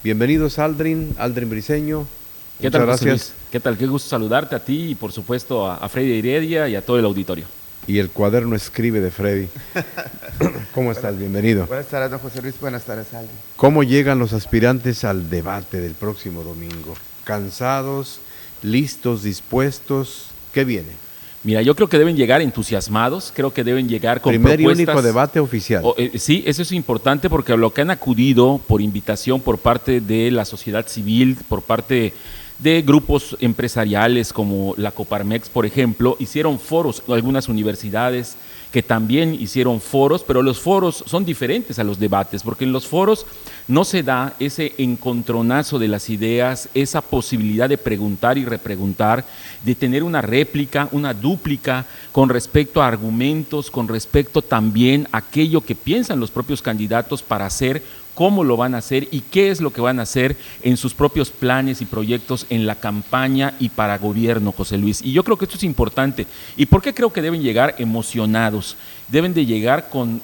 Bienvenidos, Aldrin Briceño. ¿Qué Muchas tal, José gracias. Luis? ¿Qué tal? Qué gusto saludarte a ti y por supuesto a Freddy Heredia y a todo el auditorio. Y el cuaderno escribe de Freddy. ¿Cómo estás? Bienvenido. Buenas tardes, don José Luis. Buenas tardes, Aldrin. ¿Cómo llegan los aspirantes al debate del próximo domingo? ¿Cansados, listos, dispuestos? ¿Qué viene? Mira, yo creo que deben llegar entusiasmados, creo que deben llegar con Primer propuestas. Y único debate oficial. Sí, eso es importante porque lo que han acudido por invitación por parte de la sociedad civil, por parte de grupos empresariales como la Coparmex, por ejemplo, hicieron foros, algunas universidades que también hicieron foros, pero los foros son diferentes a los debates, porque en los foros no se da ese encontronazo de las ideas, esa posibilidad de preguntar y repreguntar, de tener una réplica, una dúplica con respecto a argumentos, con respecto también a aquello que piensan los propios candidatos para hacer, cómo lo van a hacer y qué es lo que van a hacer en sus propios planes y proyectos en la campaña y para gobierno, José Luis. Y yo creo que esto es importante. ¿Y por qué creo que deben llegar emocionados? Deben de llegar con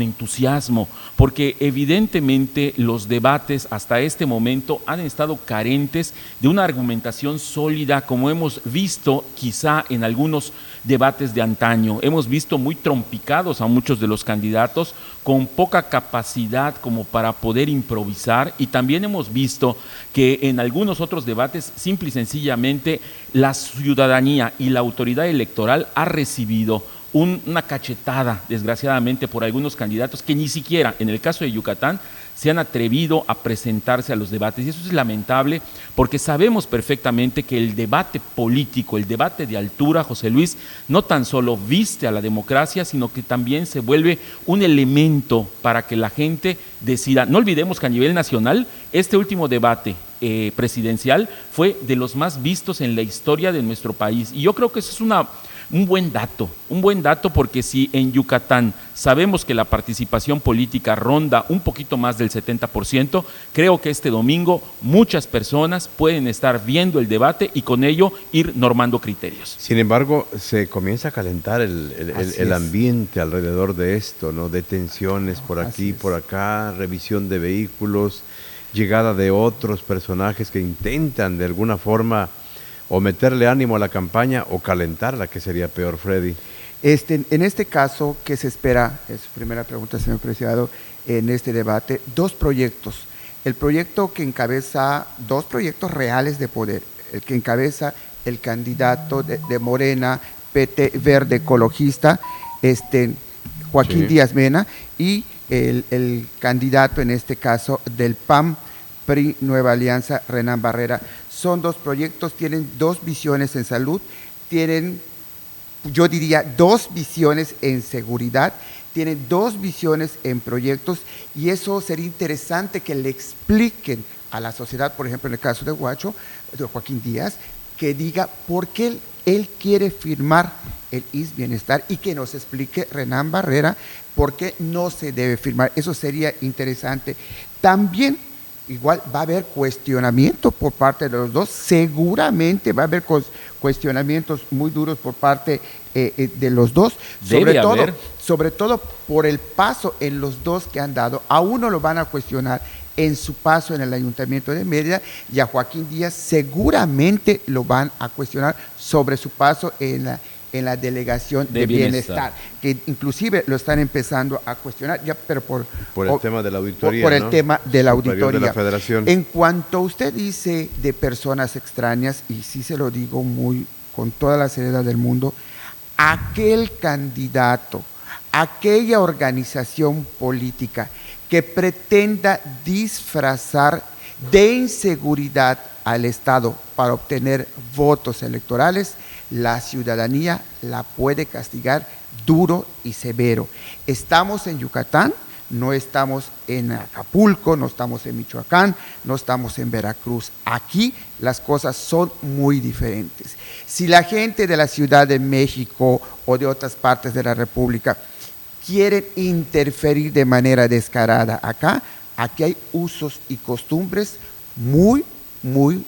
entusiasmo, porque evidentemente los debates hasta este momento han estado carentes de una argumentación sólida, como hemos visto quizá en algunos debates de antaño. Hemos visto muy trompicados a muchos de los candidatos, con poca capacidad como para poder improvisar, y también hemos visto que en algunos otros debates simple y sencillamente la ciudadanía y la autoridad electoral ha recibido una cachetada, desgraciadamente, por algunos candidatos que ni siquiera, en el caso de Yucatán, se han atrevido a presentarse a los debates. Y eso es lamentable porque sabemos perfectamente que el debate político, el debate de altura, José Luis, no tan solo viste a la democracia, sino que también se vuelve un elemento para que la gente decida. No olvidemos que a nivel nacional, este último debate presidencial fue de los más vistos en la historia de nuestro país. Y yo creo que eso es un buen dato porque si en Yucatán sabemos que la participación política ronda un poquito más del 70%, creo que este domingo muchas personas pueden estar viendo el debate y con ello ir normando criterios. Sin embargo, se comienza a calentar el ambiente alrededor de esto, ¿no? Detenciones por aquí, por acá, revisión de vehículos, llegada de otros personajes que intentan de alguna forma o meterle ánimo a la campaña o calentarla, que sería peor, Freddy. En este caso, ¿qué se espera? Es su primera pregunta, señor Preciado, en este debate. Dos proyectos. El proyecto que encabeza, dos proyectos reales de poder. El que encabeza el candidato de Morena, PT Verde Ecologista, Joaquín Díaz Mena, y el candidato, en este caso, del PAN, PRI Nueva Alianza, Renán Barrera. Son dos proyectos, tienen dos visiones en salud, tienen, yo diría, dos visiones en seguridad, tienen dos visiones en proyectos, y eso sería interesante que le expliquen a la sociedad, por ejemplo, en el caso de Joaquín Díaz, que diga por qué él quiere firmar el ISSSTE Bienestar, y que nos explique Renán Barrera por qué no se debe firmar. Eso sería interesante. También igual va a haber cuestionamiento por parte de los dos, seguramente va a haber cuestionamientos muy duros por parte de los dos, sobre todo por el paso en los dos que han dado. A uno lo van a cuestionar en su paso en el Ayuntamiento de Mérida, y a Joaquín Díaz seguramente lo van a cuestionar sobre su paso en la delegación de bienestar, que inclusive lo están empezando a cuestionar, ya, pero por el tema de la auditoría. Por el tema de la auditoría. De la Federación. En cuanto usted dice de personas extrañas, y sí se lo digo con toda la seriedad del mundo, aquel candidato, aquella organización política que pretenda disfrazar de inseguridad al Estado para obtener votos electorales, la ciudadanía la puede castigar duro y severo. Estamos en Yucatán, no estamos en Acapulco, no estamos en Michoacán, no estamos en Veracruz. Aquí las cosas son muy diferentes. Si la gente de la Ciudad de México o de otras partes de la República quieren interferir de manera descarada acá, aquí hay usos y costumbres muy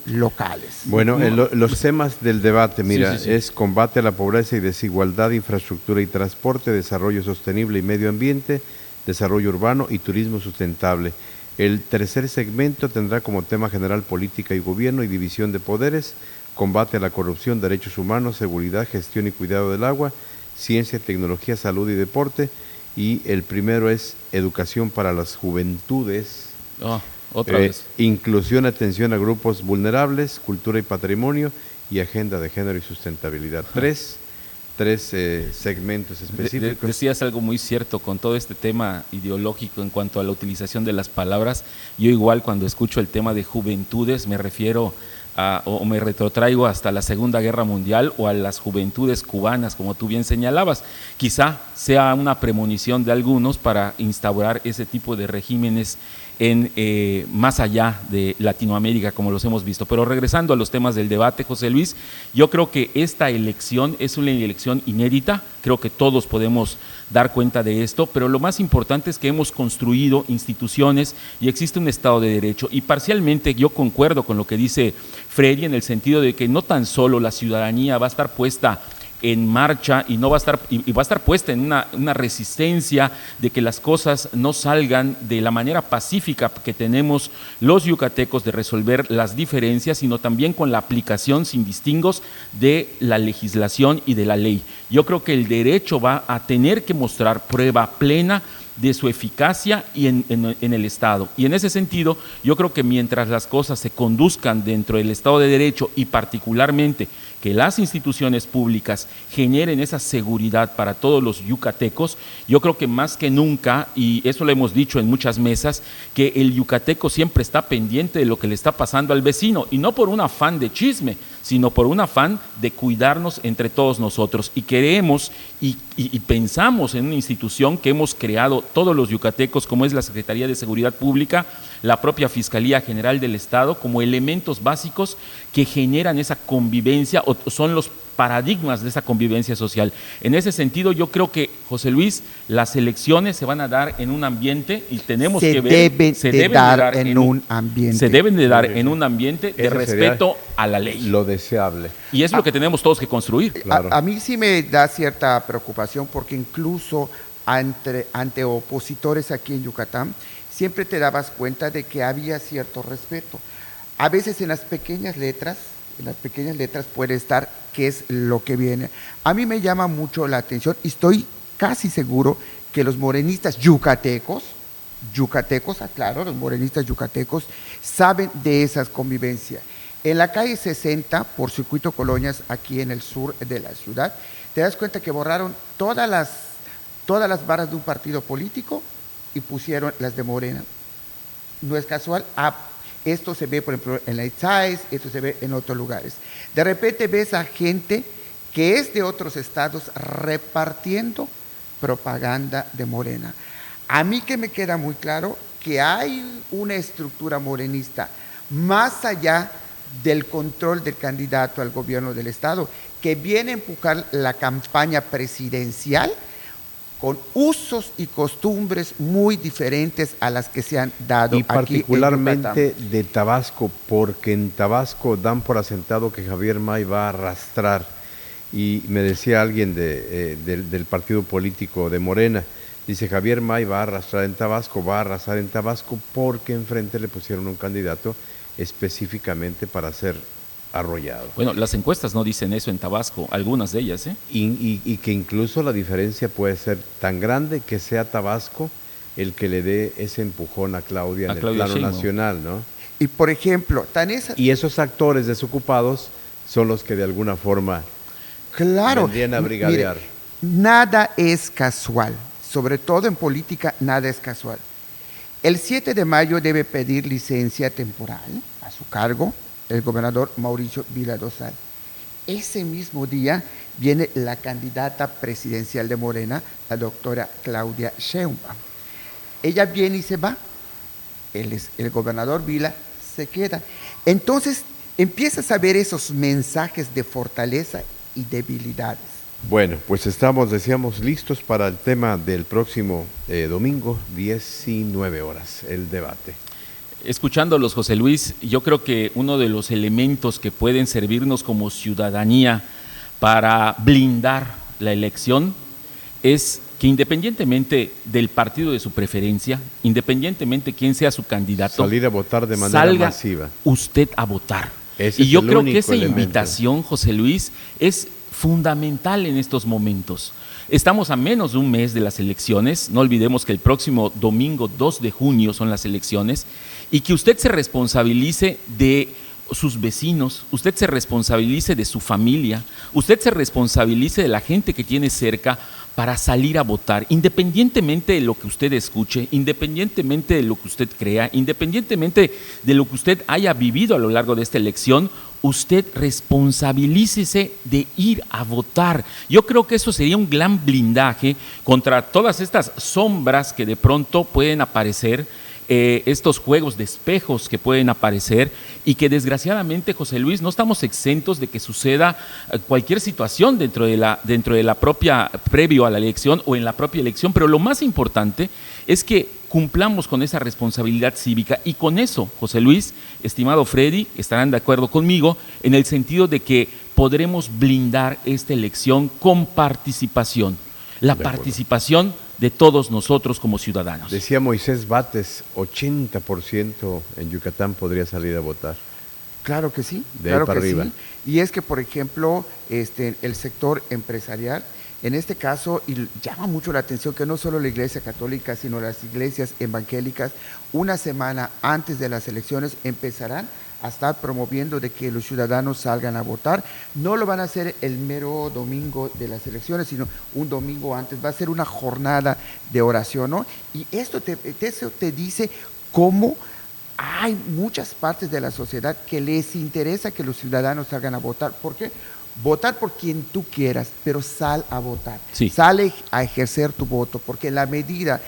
locales. Bueno, los temas del debate, mira, es combate a la pobreza y desigualdad, infraestructura y transporte, desarrollo sostenible y medio ambiente, desarrollo urbano y turismo sustentable. El tercer segmento tendrá como tema general política y gobierno y división de poderes, combate a la corrupción, derechos humanos, seguridad, gestión y cuidado del agua, ciencia, tecnología, salud y deporte. Y el primero es educación para las juventudes, otra vez. Inclusión, atención a grupos vulnerables, cultura y patrimonio, y agenda de género y sustentabilidad. Tres segmentos específicos. Decías algo muy cierto con todo este tema ideológico en cuanto a la utilización de las palabras. Yo igual cuando escucho el tema de juventudes me refiero o me retrotraigo hasta la Segunda Guerra Mundial o a las juventudes cubanas, como tú bien señalabas. Quizá sea una premonición de algunos para instaurar ese tipo de regímenes más allá de Latinoamérica, como los hemos visto. Pero regresando a los temas del debate, José Luis, yo creo que esta elección es una elección inédita, creo que todos podemos dar cuenta de esto, pero lo más importante es que hemos construido instituciones y existe un Estado de Derecho, y parcialmente yo concuerdo con lo que dice Freddy en el sentido de que no tan solo la ciudadanía va a estar puesta en marcha y va a estar puesta en una resistencia de que las cosas no salgan de la manera pacífica que tenemos los yucatecos de resolver las diferencias, sino también con la aplicación sin distingos de la legislación y de la ley. Yo creo que el derecho va a tener que mostrar prueba plena de su eficacia y en el Estado. Y en ese sentido, yo creo que mientras las cosas se conduzcan dentro del Estado de Derecho y particularmente que las instituciones públicas generen esa seguridad para todos los yucatecos, yo creo que más que nunca, y eso lo hemos dicho en muchas mesas, que el yucateco siempre está pendiente de lo que le está pasando al vecino, y no por un afán de chisme, sino por un afán de cuidarnos entre todos nosotros. Y queremos y pensamos en una institución que hemos creado todos los yucatecos, como es la Secretaría de Seguridad Pública, la propia Fiscalía General del Estado, como elementos básicos que generan esa convivencia o son los paradigmas de esa convivencia social. En ese sentido, yo creo que, José Luis, las elecciones se van a dar en un ambiente y tenemos que ver, se deben de dar en un ambiente. Se deben de dar en un ambiente de respeto a la ley. Lo deseable. Y es lo que tenemos todos que construir. Claro. A mí sí me da cierta preocupación porque incluso ante opositores aquí en Yucatán, siempre te dabas cuenta de que había cierto respeto. A veces en las pequeñas letras puede estar qué es lo que viene. A mí me llama mucho la atención y estoy casi seguro que los morenistas yucatecos, aclaro, los morenistas yucatecos saben de esas convivencias. En la calle 60, por Circuito Colonias, aquí en el sur de la ciudad, te das cuenta que borraron todas las barras de un partido político y pusieron las de Morena. No es casual. Esto se ve, por ejemplo, en la Itzáez, esto se ve en otros lugares. De repente ves a gente que es de otros estados repartiendo propaganda de Morena. A mí que me queda muy claro que hay una estructura morenista más allá del control del candidato al gobierno del estado, que viene a empujar la campaña presidencial con usos y costumbres muy diferentes a las que se han dado y aquí particularmente de Tabasco, porque en Tabasco dan por asentado que Javier May va a arrastrar, y me decía alguien del partido político de Morena, dice Javier May va a arrastrar en Tabasco, va a arrasar en Tabasco porque enfrente le pusieron un candidato específicamente para ser arrollado. Bueno, las encuestas no dicen eso en Tabasco, algunas de ellas, ¿eh? Y que incluso la diferencia puede ser tan grande que sea Tabasco el que le dé ese empujón a Claudia en el plano nacional, ¿no? Y por ejemplo, y esos actores desocupados son los que de alguna forma vendrían a brigadear. Mire, nada es casual, sobre todo en política, nada es casual. El 7 de mayo debe pedir licencia temporal a su cargo el gobernador Mauricio Vila Dosal. Ese mismo día viene la candidata presidencial de Morena, la doctora Claudia Sheinbaum. Ella viene y se va. El gobernador Vila se queda. Entonces empiezas a ver esos mensajes de fortaleza y debilidades. Bueno, pues estamos, decíamos, listos para el tema del próximo domingo, 19 horas, el debate. Escuchándolos, José Luis, yo creo que uno de los elementos que pueden servirnos como ciudadanía para blindar la elección es que independientemente del partido de su preferencia, independientemente quién sea su candidato, salir a votar de manera salga masiva. Usted a votar. Ese y yo creo que único esa elemento. invitación, José Luis, es fundamental en estos momentos. Estamos a menos de un mes de las elecciones, no olvidemos que el próximo domingo 2 de junio son las elecciones, y que usted se responsabilice de sus vecinos, usted se responsabilice de su familia, usted se responsabilice de la gente que tiene cerca para salir a votar, independientemente de lo que usted escuche, independientemente de lo que usted crea, independientemente de lo que usted haya vivido a lo largo de esta elección, usted responsabilícese de ir a votar. Yo creo que eso sería un gran blindaje contra todas estas sombras que de pronto pueden aparecer, estos juegos de espejos que pueden aparecer y que desgraciadamente, José Luis, no estamos exentos de que suceda cualquier situación dentro de la propia, previo a la elección o en la propia elección, pero lo más importante es que cumplamos con esa responsabilidad cívica y con eso, José Luis, estimado Freddy, estarán de acuerdo conmigo en el sentido de que podremos blindar esta elección con participación, la participación de todos nosotros como ciudadanos. Decía Moisés Bates, 80% en Yucatán podría salir a votar. Claro que sí, de claro ahí para que arriba. sí. Y es que, por ejemplo, el sector empresarial, en este caso, y llama mucho la atención que no solo la Iglesia Católica, sino las iglesias evangélicas, una semana antes de las elecciones empezarán a estar promoviendo de que los ciudadanos salgan a votar. No lo van a hacer el mero domingo de las elecciones, sino un domingo antes. Va a ser una jornada de oración, ¿no? Y eso te dice cómo hay muchas partes de la sociedad que les interesa que los ciudadanos salgan a votar. ¿Por qué? Votar por quien tú quieras, pero sal a votar. Sí. Sale a ejercer tu voto, porque en la medida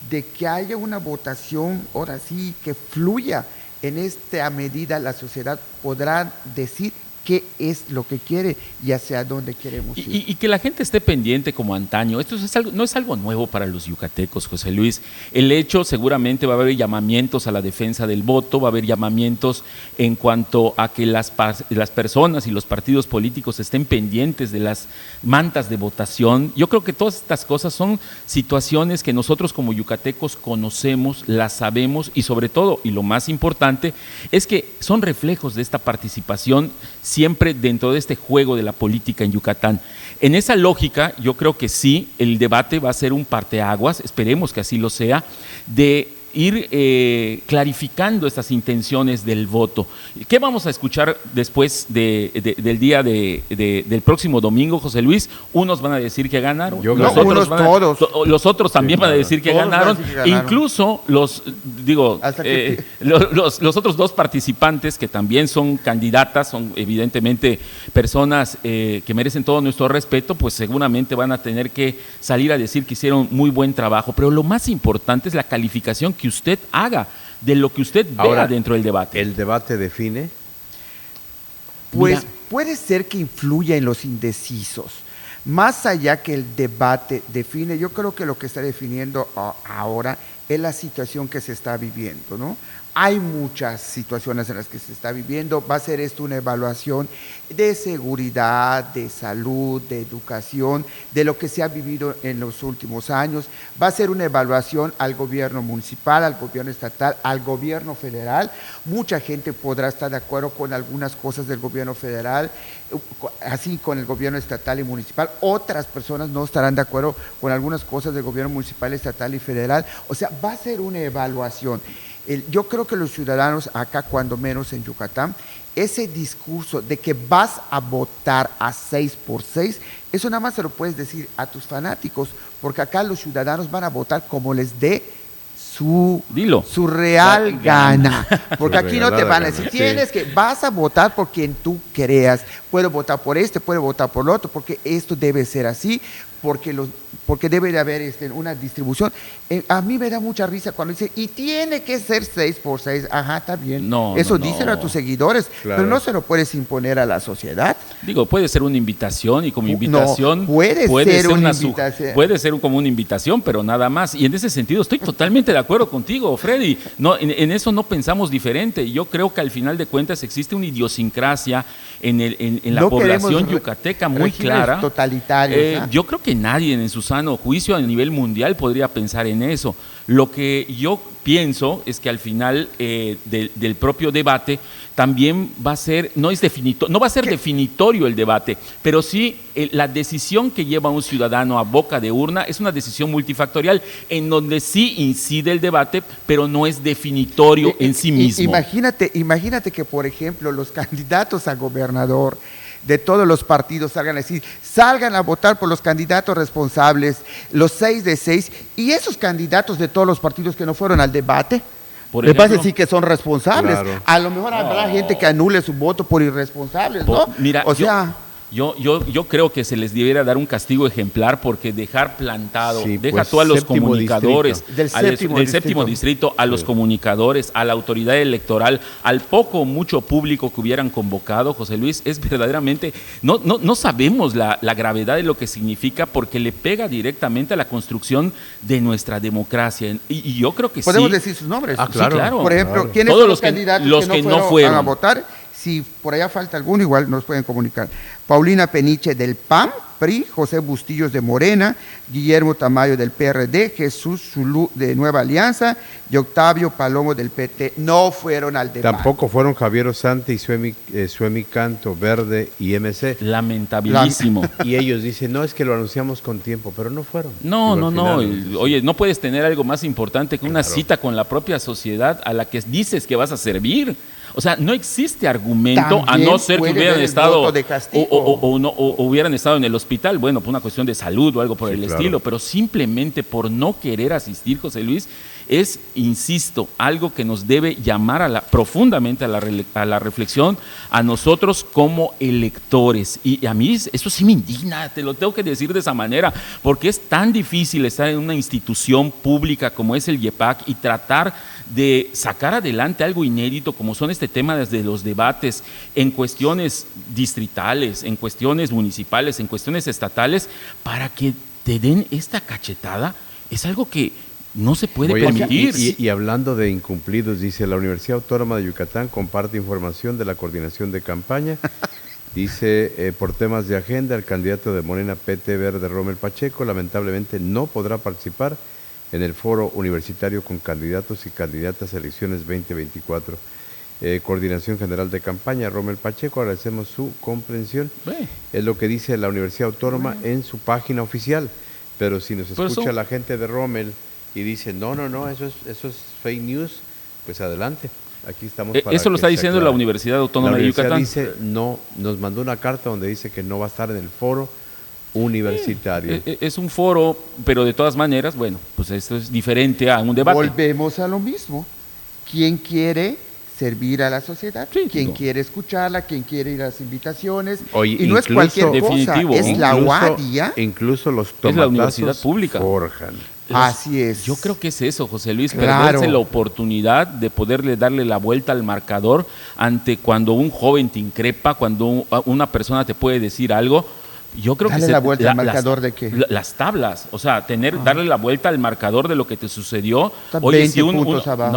de que haya una votación, ahora sí, que fluya, en esta medida la sociedad podrá decir qué es lo que quiere y hacia dónde queremos ir. Y que la gente esté pendiente como antaño. Esto es algo, no es algo nuevo para los yucatecos, José Luis. El hecho, seguramente va a haber llamamientos a la defensa del voto, va a haber llamamientos en cuanto a que las personas y los partidos políticos estén pendientes de las mantas de votación. Yo creo que todas estas cosas son situaciones que nosotros como yucatecos conocemos, las sabemos y sobre todo, y lo más importante, es que son reflejos de esta participación siempre dentro de este juego de la política en Yucatán. En esa lógica, yo creo que sí, el debate va a ser un parteaguas, esperemos que así lo sea, de ir clarificando estas intenciones del voto. ¿Qué vamos a escuchar después del día del próximo domingo, José Luis? Unos van a decir que ganaron, los otros también van a decir que ganaron, incluso los otros dos participantes que también son candidatas, son evidentemente personas que merecen todo nuestro respeto, pues seguramente van a tener que salir a decir que hicieron muy buen trabajo, pero lo más importante es la calificación que usted haga de lo que usted vea dentro del debate. ¿El debate define? Pues puede ser que influya en los indecisos. Más allá que el debate define, yo creo que lo que está definiendo ahora es la situación que se está viviendo, ¿no? Hay muchas situaciones en las que se está viviendo. Va a ser esto una evaluación de seguridad, de salud, de educación, de lo que se ha vivido en los últimos años. Va a ser una evaluación al gobierno municipal, al gobierno estatal, al gobierno federal. Mucha gente podrá estar de acuerdo con algunas cosas del gobierno federal, así con el gobierno estatal y municipal. Otras personas no estarán de acuerdo con algunas cosas del gobierno municipal, estatal y federal. O sea, va a ser una evaluación. Yo creo que los ciudadanos acá, cuando menos en Yucatán, ese discurso de que vas a votar a 6x6, eso nada más se lo puedes decir a tus fanáticos, porque acá los ciudadanos van a votar como les dé su real gana. Porque aquí no te van a decir, vas a votar por quien tú creas, puedo votar por puedo votar por el otro, porque esto debe ser así, porque debe de haber una distribución. A mí me da mucha risa cuando dice, y tiene que ser 6x6, ajá, está bien. Díselo a tus seguidores, pero no se lo puedes imponer a la sociedad. Digo, puede ser una invitación y como invitación no, puede ser una invitación. Puede ser como una invitación, pero nada más. Y en ese sentido estoy totalmente de acuerdo contigo, Freddy. No, en eso no pensamos diferente. Yo creo que al final de cuentas existe una idiosincrasia en la población yucateca muy clara. Totalitarios. Yo creo que nadie en su sano juicio a nivel mundial podría pensar en eso. Lo que yo pienso es que al final del propio debate también va a ser, no va a ser definitorio el debate, pero sí la decisión que lleva un ciudadano a boca de urna es una decisión multifactorial en donde sí incide el debate, pero no es definitorio en sí mismo. Imagínate que, por ejemplo, los candidatos a gobernador de todos los partidos salgan a votar por los candidatos responsables, los 6 de 6, y esos candidatos de todos los partidos que no fueron al debate, les vas a decir que son responsables. Claro. A lo mejor habrá gente que anule su voto por irresponsables, ¿no? Mira, yo creo que se les debiera dar un castigo ejemplar porque dejar plantado, deja tú a los comunicadores del séptimo distrito, a los comunicadores, a la autoridad electoral, al poco o mucho público que hubieran convocado, José Luis, es verdaderamente, no sabemos la gravedad de lo que significa porque le pega directamente a la construcción de nuestra democracia. Y yo creo que ¿podemos decir sus nombres? Claro. Sí, claro. Por ejemplo, ¿quiénes son los candidatos que no fueron a votar? Si por allá falta alguno, igual nos pueden comunicar. Paulina Peniche del PAN, PRI, José Bustillos de Morena, Guillermo Tamayo del PRD, Jesús Zulú de Nueva Alianza y Octavio Palomo del PT. No fueron al debate. Tampoco fueron Javier Osante y Suemi Canto, Verde y MC. Lamentabilísimo. Y ellos dicen, no, es que lo anunciamos con tiempo, pero no fueron. No. Oye, no puedes tener algo más importante que una cita con la propia sociedad a la que dices que vas a servir. O sea, no existe argumento a no ser que hubieran estado o hubieran estado en el hospital, bueno, por una cuestión de salud o algo por el estilo, pero simplemente por no querer asistir, José Luis, es, insisto, algo que nos debe llamar profundamente a la reflexión a nosotros como electores. Y a mí eso sí me indigna, te lo tengo que decir de esa manera, porque es tan difícil estar en una institución pública como es el IEPAC y tratar de sacar adelante algo inédito como son este tema desde los debates en cuestiones distritales, en cuestiones municipales, en cuestiones estatales, para que te den esta cachetada. Es algo que no se puede permitir. Y hablando de incumplidos, dice, la Universidad Autónoma de Yucatán comparte información de la coordinación de campaña. Dice, por temas de agenda, el candidato de Morena PT Verde, Rommel Pacheco, lamentablemente no podrá participar en el foro universitario con candidatos y candidatas a elecciones 2024. Coordinación General de Campaña, Rommel Pacheco, agradecemos su comprensión. Es lo que dice la Universidad Autónoma en su página oficial. Pero si nos escucha la gente de Rommel y dice, no, eso es fake news, pues adelante. Aquí estamos para eso lo está diciendo la Universidad Autónoma de Yucatán. Dice, no, nos mandó una carta donde dice que no va a estar en el foro universitario. Es un foro, pero de todas maneras, bueno, pues esto es diferente a un debate. Volvemos a lo mismo. ¿Quién quiere servir a la sociedad? ¿Quién quiere escucharla? ¿Quién quiere ir a las invitaciones? Oye, y no es cualquier cosa, es la UADIA. Incluso los tomatazos es la universidad pública. Forjan. Así es. Yo creo que es eso, José Luis, perderse la oportunidad de poderle darle la vuelta al marcador ante cuando un joven te increpa, cuando una persona te puede decir algo. Yo creo ¿Darle la vuelta al marcador de qué? Las tablas, o sea, darle la vuelta al marcador de lo que te sucedió. Oye, 20 puntos abajo.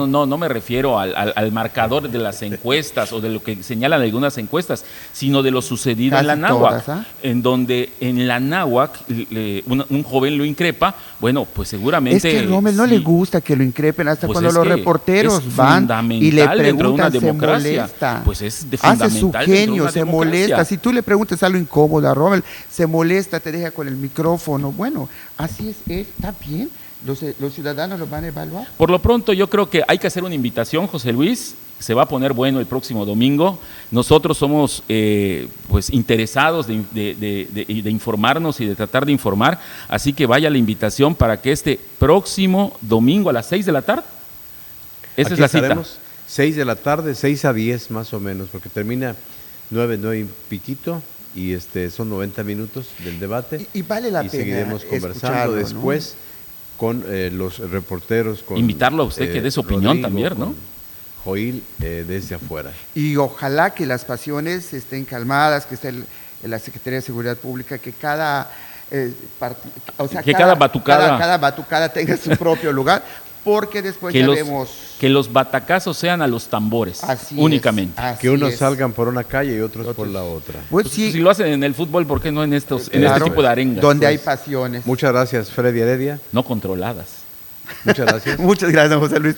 No me refiero al marcador de las encuestas o de lo que señalan algunas encuestas, sino de lo sucedido casi en la náhuac, en donde en la náhuac un joven lo increpa. Bueno, pues seguramente... Es que a Rommel no le gusta que lo increpen, hasta pues cuando los reporteros van y le preguntan, se molesta. Pues es de fundamental. Hace su genio, se molesta. Si tú le preguntas algo incómodo a Rommel, se molesta, te deja con el micrófono. Bueno, así es, está bien. Los ciudadanos lo van a evaluar. Por lo pronto, yo creo que hay que hacer una invitación, José Luis. Se va a poner bueno el próximo domingo. Nosotros somos pues interesados de informarnos y de tratar de informar. Así que vaya la invitación para que este próximo domingo a las 6 de la tarde. Esa es la cita. 6 de la tarde, 6 a 10 más o menos, porque termina 9 y piquito. Y son 90 minutos del debate. Y vale la pena. Y seguiremos conversando después, ¿no? Con los reporteros. Invitarlo a usted que dé su opinión también, ¿no? Joil desde afuera. Y ojalá que las pasiones estén calmadas, que esté la Secretaría de Seguridad Pública, que cada batucada tenga su propio lugar, porque después que ya los, vemos... Que los batacazos sean a los tambores, únicamente. Que unos salgan por una calle y otros por la otra. Pues sí. Si lo hacen en el fútbol, ¿por qué no en este tipo de arengas? Donde hay pasiones. Muchas gracias, Freddy Heredia. No controladas. Muchas gracias. Muchas gracias, José Luis.